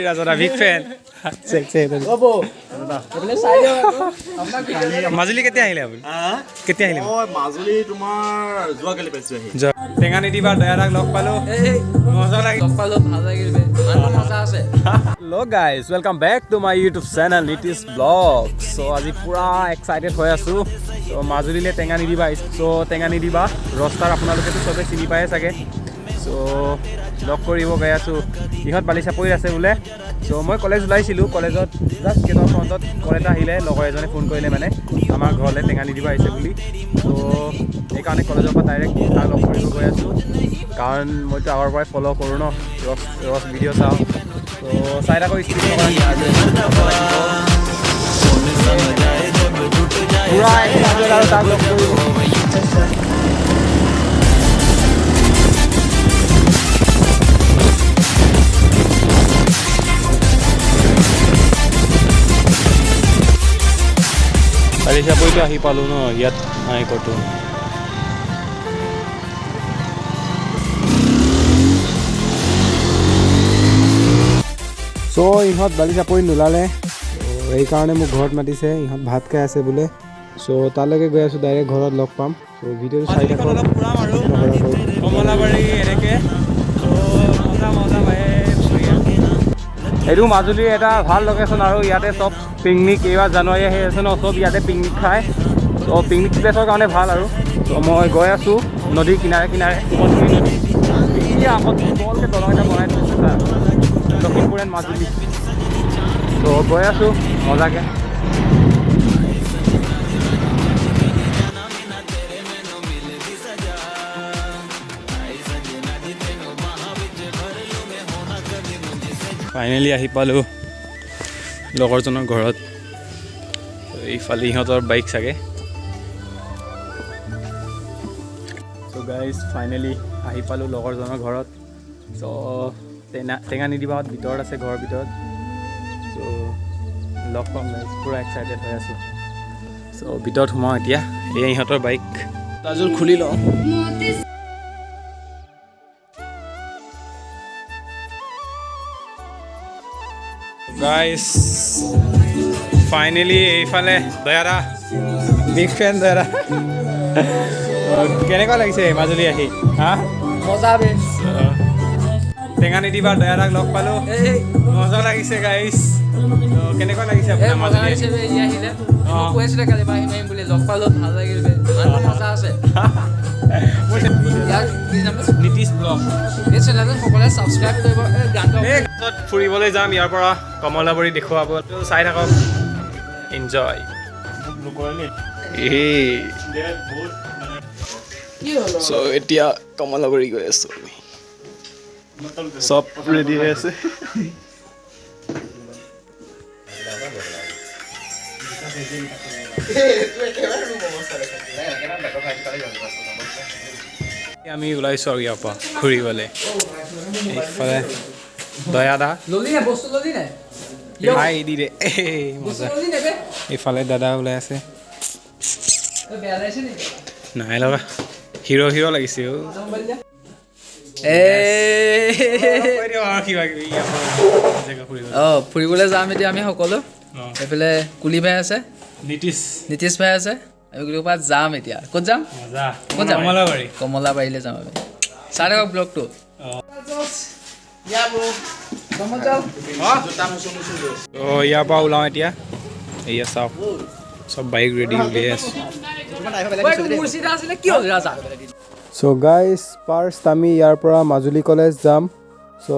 Raja big fan. Say. Majuli কেতিয়া আহিলে আপুনি? কেতিয়া আহিলে? মই মাজুলী তোমাৰ যোৱাকালি পাইছো আহি। টেঙানি দিবা দয়াৰাক লগ পালো। মজা লাগিল। লগ পালো ভাল লাগিল বে। মানুহ মজা আছে। Hello guys, welcome back to my YouTube channel Nitish Vlog. So আজি পুৰা এক্সাইটেড হৈ আছো। So মাজুলীলে টেঙানি দিবা। So টেঙানি দিবা ৰস্তাৰ আপোনালোকেতো সবে চিনি পায় চাগে। So লগ কৰিব গৈ আছো। ইহত বালিচাপৰি আছে বোলে। So মই কলেজ ওলাইছিলো কলেজত জাস্ট কেইটা ফ্ৰণ্টত কল এটা আহিলে লগৰ এজনে ফোন কৰিলে মানে আমাৰ ঘৰলৈ টেঙানি দিব আহিছে বুলি তো এইকাৰণে কলেজৰ পৰা ডাইৰেক্ট তাৰ লগ কৰিব গৈ আছো কাৰণ মইতো আগৰ পৰাই ফ'ল' কৰোঁ ন ৰছ ভিডিঅ' চাওঁ তো চাই থাকোঁ স্কিপ নকৰা পুৰা আৰু তাক লগ কৰিব বালিচাপৰিটো আহি পালোঁ ন ইয়াত নাই ক'তো চ' ইহঁত বালিচাপৰি নোলালে এইকাৰণে মোক ঘৰত মাতিছে ইহঁত ভাত খাই আছে বোলে চ' তালৈকে গৈ আছোঁ ডাইৰেক্ট ঘৰত লগ পাম চ' ভিডিঅ'টো চাই থাকক কমলাবাৰী এনেকৈ এইটো মাজুলীৰ এটা ভাল লোকেশ্যন আৰু ইয়াতে চব পিকনিক এইবাৰ জানুৱাৰী আহি আছে ন চব ইয়াতে পিকনিক খায় ত' পিকনিক প্লেচৰ কাৰণে ভাল আৰু ত' মই গৈ আছোঁ নদীৰ কিনাৰে নদী এতিয়া আগত বলকৈ দলং এটা বনাই থৈছে তাৰ লখিমপুৰ এণ্ড মাজুলী ত' গৈ আছোঁ মজাকৈ ফাইনেলি আহি পালোঁ লগৰজনৰ ঘৰত এইফালে ইহঁতৰ বাইক চাগে চ' গাইজ ফাইনেলি আহি পালোঁ লগৰজনৰ ঘৰত চ' টেঙানি দিবাহঁত ভিতৰত আছে ঘৰৰ ভিতৰত চ' লগ পাম গাইজ পূৰা এক্সাইটেড হৈ আছোঁ চ' ভিতৰত সোমাওঁ এতিয়া এয়া ইহঁতৰ বাইক তাজোৰ খুলি লওঁ গাইজ ফাইনেলি এইফালে দয়াৰা বিগ ফেন দয়াৰা কেনেকুৱা লাগিছে মাজুলী আহি হা মজা বে টেঙানি দিবা দয়াৰাক লগ পালোঁ মজা লাগিছে গাইজ কেনেকুৱা লাগিছে আপোনাৰ মজা লাগিছে বে ই আহিলে মই কৈ আছিলে কালি আহিম আহিম বুলি লগ পালোঁ ভাল লাগিল বে মানুহ মজা আছে নীতিশ ব্লগ এই চেনেলটো সকলোৱে ছাবস্ক্ৰাইব কৰিব গানটো ফুৰিবলৈ যাম ইয়াৰ পৰা কমলাবাৰী দেখুৱাব চাই থাকক এনজয় চ' এতিয়া কমলাবাৰী গৈ আছোঁ আমি চব ৰেডি হৈ আছে আমি ওলাইছোঁ আৰু ইয়াৰ পৰা ঘূৰিবলৈ এইফালে দয়াদা হাই দি দে মজা এইফালে দাদা ওলাই আছে নাই লগা হিৰ' লাগিছে ফুৰিবলৈ যাম এতিয়া আমি সকলো এইফালে কুলি ভাই আছে নীতিশ ভাই আছে পৰা যাম এতিয়া ক'ত যাম কমলাবাৰীলৈ যাম আমি চাই থাকক ব্লগটো ইয়াৰ পৰা ওলাওঁ এতিয়া এয়া চাওক চব বাইক ৰেডি উলিয়াই আছোঁ চ' গাইজ ফাৰ্ষ্ট আমি ইয়াৰ পৰা মাজুলী কলেজ যাম চ'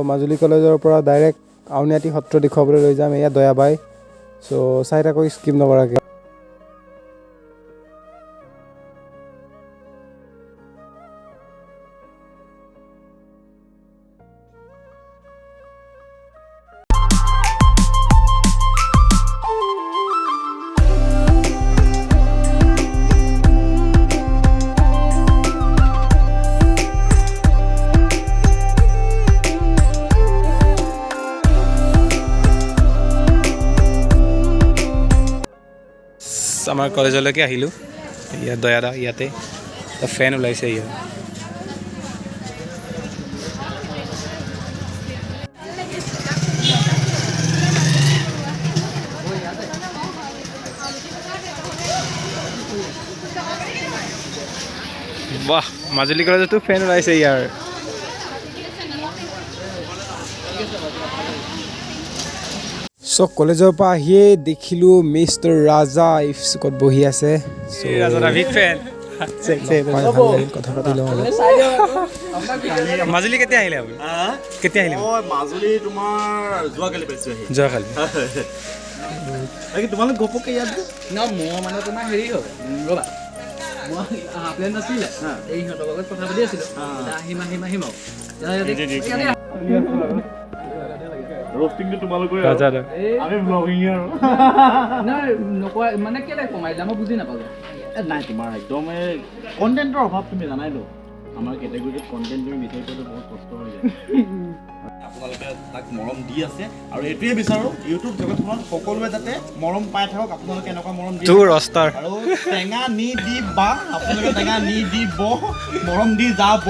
মাজুলী কলেজৰ পৰা ডাইৰেক্ট আউনীআটী সত্ৰ দেখুৱাবলৈ লৈ যাম এয়া দয়াবাই চ' চাই থাকক স্কিপ নকৰাকৈ আমাৰ কলেজলৈকে আহিলোঁ ইয়াত দয়াদা ইয়াতে ফেন ওলাইছে ইয়াত মাজুলী কলেজতো ফেন ওলাইছে ইয়াৰ চ' কলেজৰ পৰা আহিয়ে দেখিলোঁ মিষ্টাৰ ৰাজা ইফচুকত বহি আছে কথা পাতি লওঁ মাজুলী কেতিয়া আহিলে আপুনি কেতিয়া আহিলে মাজুলী তোমাৰ যোৱাকালি পাইছোঁ আহি যোৱাকালি তোমালোক ঘপককৈ ইয়াত ন মই মানে তোমাৰ হেৰি হ'ল ৰ'বা মই প্লেন নাছিলে এই সিহঁতৰ লগত কথা পাতি আছিলোঁ আহিম ৰষ্টিংটো তোমালোকৰ আমি ব্লগিং আৰু নাই নকয় মানে কেলৈ কমাই দিলা মই বুজি নাপালোঁ নাই তোমাৰ একদম কণ্টেণ্টৰ অভাৱ তুমি জানাইতো আমাৰ কেটেগৰীটোত কণ্টেণ্ট তুমি বিচাৰি পোৱাটো বহুত কষ্ট হৈ যায় আপোনালোকে তাক মৰম দি আছে আৰু এইটোৱে বিচাৰোঁ ইউটিউব জগতখনত সকলোৱে যাতে মৰম পাই থাকক আপোনালোকে এনেকুৱা মৰম দি আৰু টেঙা নি দি বা আপোনালোকে টেঙা নি দি মৰম দি যাব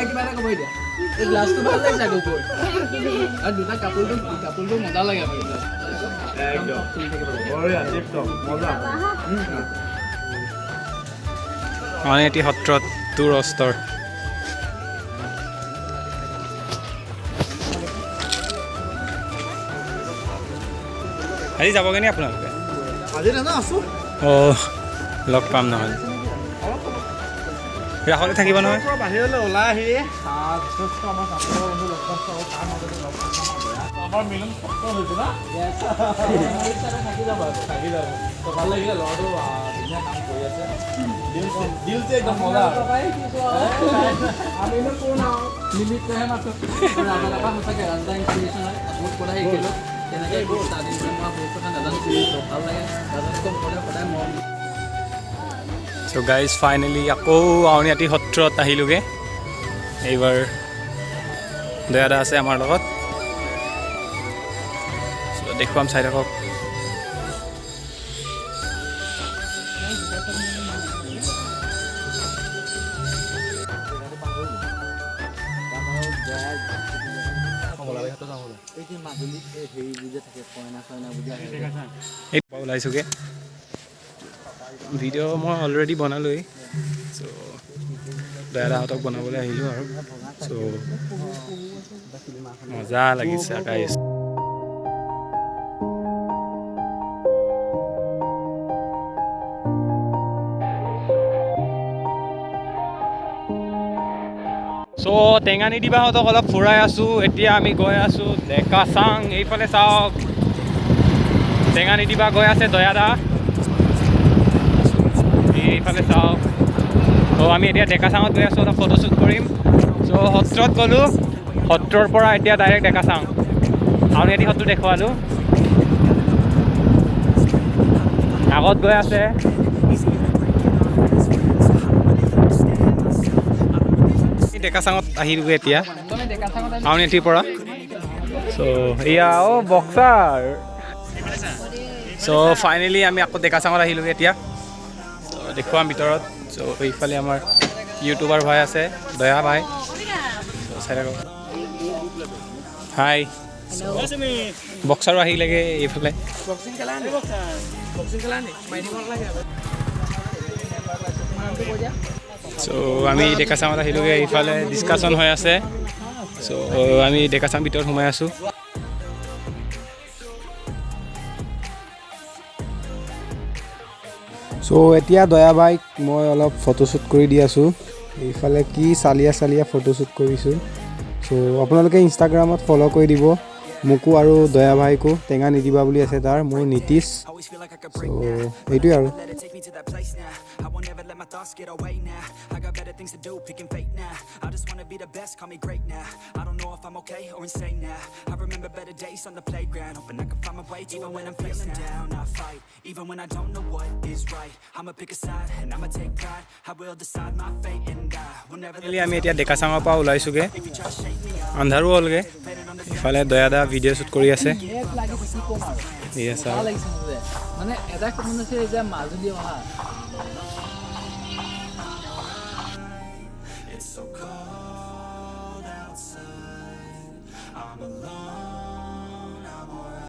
কিবা এটা ক'ব এতিয়া এই গ্লাছটো ভাল লাগিছে আকৌ ওপৰত আৰু দুটা কাপোৰটো মজা লাগে আউনীআটী সত্ৰত তোৰ অস্তৰ আজি যাবগৈ নি আপোনালোকে আজি নাযাওঁ আছোঁ অঁ লগ পাম নহ'লে ৰাসলৈ থাকিব নহয় বাহিৰলৈ ওলাই আহি আমাৰ ছাত্ৰ বন্ধু লগ পাইছোঁ আমাৰ মিলন কষ্ট হৈছে না থাকি যাব ভাল লাগিলে ল'ৰাটো ধুনীয়া কাম কৰি আছে দিলটো একদম মজা আমিনো কোন আৰু নিমিত্তহে মাথোঁ ৰাজা সঁচাকৈ ৰাজা ইনস্পিৰেশ্যন হয় বহুত কথা শিকিলোঁ তেনেকৈ ষ্টাৰ্টিং মই বহুত কথা নাজানিছিলোঁ ভাল লাগে ৰাজাতকৈ সদায় মৰম চ' গাইজ ফাইনেলি আকৌ আউনীআটী সত্ৰত আহিলোগৈ এইবাৰ দয়াদা আছে আমাৰ লগত চ' দেখুৱাম চাই থাকক ওলাইছোগৈ ভিডিঅ' মই অলৰেডি বনালোৱেই চ' দাদাহঁতক বনাবলৈ আহিলোঁ আৰু চ' মজা লাগিছে গাইজ চ' টেঙানী দিবাহঁতক অলপ ফুৰাই আছোঁ এতিয়া আমি গৈ আছোঁ ডেকাচাং এইফালে চাওক টেঙানী দিবা গৈ আছে দয়াদা এইফালে চাওক ত' আমি এতিয়া ডেকাচাঙত গৈ আছোঁ অলপ ফটোশ্বুট কৰিম চ' সত্ৰত গ'লোঁ সত্ৰৰ পৰা এতিয়া ডাইৰেক্ট ডেকাচাং আউনীআটী সত্ৰ দেখুৱালোঁ আগত গৈ আছে ডেকাচাঙত আহিলোগৈ এতিয়া আউনীআটীৰ পৰা চ' এয়া অ' বক্সাৰ চ' ফাইনেলি আমি আকৌ ডেকাচাঙত আহিলোগৈ এতিয়া দেখুৱাম ভিতৰত চ' এইফালে আমাৰ ইউটিউবাৰ ভাই আছে দয়া ভাই চাই থাকক হাই বক্সাৰো আহিলেগৈ এইফালে চ' আমি ডেকাচাঙত আহিলোগৈ এইফালে ডিছকাশ্যন হৈ আছে চ' আমি ডেকাচাং ভিতৰত সোমাই আছোঁ চ' এতিয়া দয়া বাইক মই অলপ ফটোশ্বুট কৰি দি আছোঁ এইফালে কি চালিয়া ফটোশ্বুট কৰিছোঁ চ' আপোনালোকে ইনষ্টাগ্ৰামত ফ'ল' কৰি দিব মোকো আৰু দয়া ভাইকো টেঙা নিদিবা বুলি আছে তাৰ মোৰ নীতিশ চ' এইটোৱে আৰু thoughts get away now. I got better things to do, picking fate now. I just wanna be the best, call me great now. I don't know if I'm okay or insane now. I remember better days on the playground, hoping I can find my way. Even when I'm feeling down, I fight. Even when I don't know what is right, I'ma pick a side and I'ma take pride. I will decide my fate and I will never let আমি এতিয়া ডেকাচাঙৰ পৰা ওলাইছোগৈ আন্ধাৰো হ'লগৈ ইফালে দয়াদা video' shoot কৰি আছে মানে এটা সপোন আছে যে মাজুলী অহা It's so cold outside. I'm alone.